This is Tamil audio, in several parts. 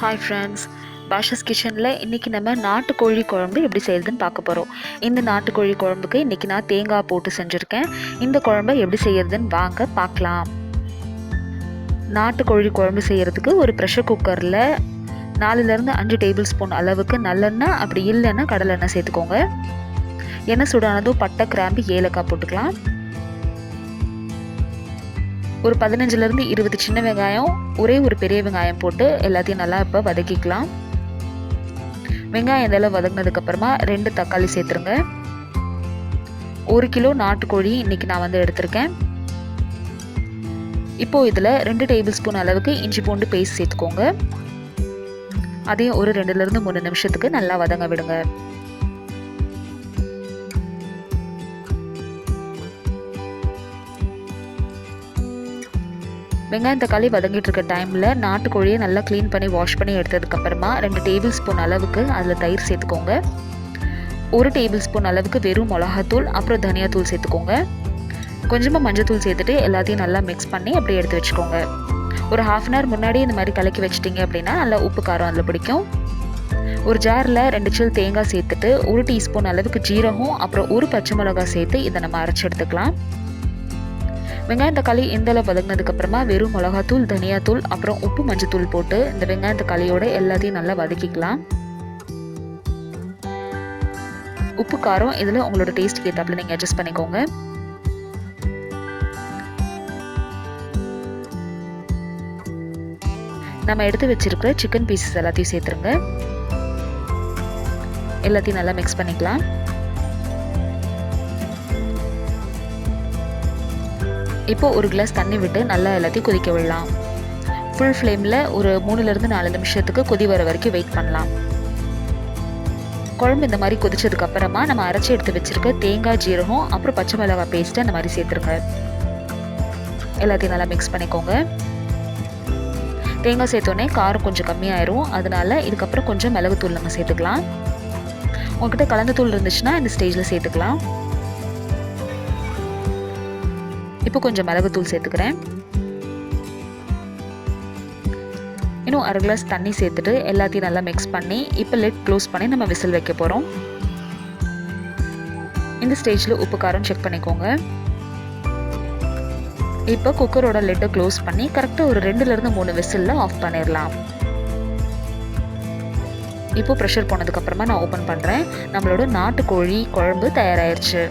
ஹாய் ஃப்ரெண்ட்ஸ், bashaskitchenல இன்றைக்கி நம்ம நாட்டு கோழி குழம்பு எப்படி செய்கிறதுன்னு பார்க்க போகிறோம். இந்த நாட்டு கோழி குழம்புக்கு இன்றைக்கி நான் தேங்காய் போட்டு செஞ்சுருக்கேன். இந்த குழம்பை எப்படி செய்கிறதுன்னு வாங்க பார்க்கலாம். நாட்டு கோழி குழம்பு செய்கிறதுக்கு ஒரு ப்ரெஷர் குக்கரில் 4லேருந்து 5 டேபிள் ஸ்பூன் அளவுக்கு நல்லெண்ணெய், அப்படி இல்லைன்னா கடலெண்ணெய் சேர்த்துக்கோங்க. எண்ணெய் சூடானதும் பட்டை, கிராம்பு, ஏலக்காய் போட்டுக்கலாம். ஒரு 15லேருந்து 20 சின்ன வெங்காயம், ஒரே ஒரு பெரிய வெங்காயம் போட்டு எல்லாத்தையும் நல்லா இப்போ வதக்கிக்கலாம். வெங்காயம் இதெல்லாம் வதங்கினதுக்கப்புறமா 2 தக்காளி சேர்த்துருங்க. 1 கிலோ நாட்டுக்கோழி இன்றைக்கி நான் எடுத்திருக்கேன். இப்போது இதில் 2 டேபிள் ஸ்பூன் அளவுக்கு இஞ்சி பூண்டு பேஸ்ட் சேர்த்துக்கோங்க. அதையும் ஒரு 2லேருந்து 3 நிமிஷத்துக்கு நல்லா வதங்க விடுங்க. வெங்காயம் தக்காளி வதங்கிட்டு இருக்க டைமில் நாட்டுக்கோழியை நல்லா க்ளீன் பண்ணி வாஷ் பண்ணி எடுத்ததுக்கப்புறமா 2 டேபிள் ஸ்பூன் அளவுக்கு அதில் தயிர் சேர்த்துக்கோங்க. 1 டேபிள் ஸ்பூன் அளவுக்கு வெறும் மிளகாத்தூள், அப்புறம் தனியாத்தூள் சேர்த்துக்கோங்க. கொஞ்சமாக மஞ்சத்தூள் சேர்த்துட்டு எல்லாத்தையும் நல்லா மிக்ஸ் பண்ணி அப்படியே எடுத்து வச்சுக்கோங்க. ஒரு 1/2 அன் ஹவர் முன்னாடி இந்த மாதிரி கலக்கி வச்சிட்டிங்க அப்படின்னா நல்லா உப்பு காரம் அதில் பிடிக்கும். ஒரு ஜாரில் 2 சில் தேங்காய் சேர்த்துட்டு 1 டீஸ்பூன் அளவுக்கு ஜீரகம், அப்புறம் 1 பச்சை மிளகாய் சேர்த்து இதை நம்ம அரைச்சி எடுத்துக்கலாம். வெங்காயம் தக்காளி இந்த அளவு வதங்கினதுக்கப்புறமா வெறும் மிளகாத்தூள், தனியாத்தூள், அப்புறம் உப்பு, மஞ்சத்தூள் போட்டு இந்த வெங்காயம் தக்காளியோட எல்லாத்தையும் நல்லா வதக்கிக்கலாம். உப்பு காரம் இதில் உங்களோட டேஸ்ட்டுக்கு ஏற்றாப்புல நீங்கள் அட்ஜஸ்ட் பண்ணிக்கோங்க. நம்ம எடுத்து வச்சிருக்கிற சிக்கன் பீசஸ் எல்லாத்தையும் சேர்த்துருங்க. எல்லாத்தையும் நல்லா மிக்ஸ் பண்ணிக்கலாம். இப்போ ஒரு கிளாஸ் தண்ணி விட்டு நல்லா எல்லாத்தையும் கொதிக்க விடலாம். ஃபுல் ஃப்ளேமில் ஒரு 3லேருந்து 4 நிமிஷத்துக்கு கொதி வர வரைக்கும் வெயிட் பண்ணலாம். குழம்பு இந்த மாதிரி கொதிச்சதுக்கப்புறமா நம்ம அரைச்சி எடுத்து வச்சுருக்க தேங்காய், ஜீரகம், அப்புறம் பச்சை மிளகாய் பேஸ்ட்டை இந்த மாதிரி சேர்த்துருங்க. எல்லாத்தையும் நல்லா மிக்ஸ் பண்ணிக்கோங்க. தேங்காய் சேர்த்தோடனே காரம் கொஞ்சம் கம்மியாயிரும், அதனால இதுக்கப்புறம் கொஞ்சம் மிளகுத்தூள் நம்ம சேர்த்துக்கலாம். உங்கள்கிட்ட கலந்த தூள் இருந்துச்சுன்னா இந்த ஸ்டேஜில் சேர்த்துக்கலாம். இப்போ கொஞ்சம் மிளகுத்தூள் சேர்த்துக்கிறேன். இன்னும் 1/2 கிளாஸ் தண்ணி சேர்த்துட்டு எல்லாத்தையும் நல்லா மிக்ஸ் பண்ணி இப்போ லிட் க்ளோஸ் பண்ணி நம்ம விசில் வைக்க போகிறோம். இந்த ஸ்டேஜில் உப்பு காரம் செக் பண்ணிக்கோங்க. இப்போ குக்கரோட லிட்டை க்ளோஸ் பண்ணி கரெக்டாக ஒரு 2லேருந்து 3 விசிலில் ஆஃப் பண்ணிடலாம். இப்போ ப்ரெஷர் போனதுக்கப்புறமா நான் ஓப்பன் பண்ணுறேன். நம்மளோட நாட்டுக்கோழி குழம்பு தயாராகிடுச்சு.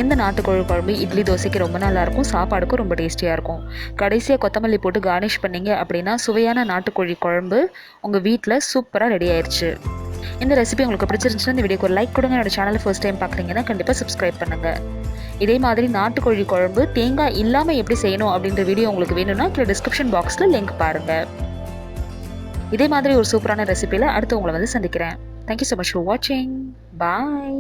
இந்த நாட்டுக்கோழி குழம்பு இட்லி, தோசைக்கு ரொம்ப நல்லாயிருக்கும், சாப்பாடுக்கும் ரொம்ப டேஸ்டியாக இருக்கும். கடைசியாக கொத்தமல்லி போட்டு கார்னிஷ் பண்ணிங்க அப்படின்னா சுவையான நாட்டுக்கோழி குழம்பு உங்கள் வீட்டில் சூப்பராக ரெடி ஆயிடுச்சு. இந்த ரெசிபி உங்களுக்கு பிடிச்சிருந்துச்சுன்னா இந்த வீடியோக்கு ஒரு லைக் கொடுங்க. என்னோட சேனலை ஃபர்ஸ்ட் டைம் பார்க்குறீங்கன்னா கண்டிப்பாக சப்ஸ்கிரைப் பண்ணுங்கள். இதே மாதிரி நாட்டுக்கோழி குழம்பு தேங்காய் இல்லாமல் எப்படி செய்யணும் அப்படின்ற வீடியோ உங்களுக்கு வேணும்னா கீழே டிஸ்கிரிப்ஷன் பாக்ஸில் லிங்க் பாருங்கள். இதே மாதிரி ஒரு சூப்பரான ரெசிபியில் அடுத்து உங்களை சந்திக்கிறேன். தேங்க்யூ ஸோ மச் ஃபார் வாட்சிங். பாய்.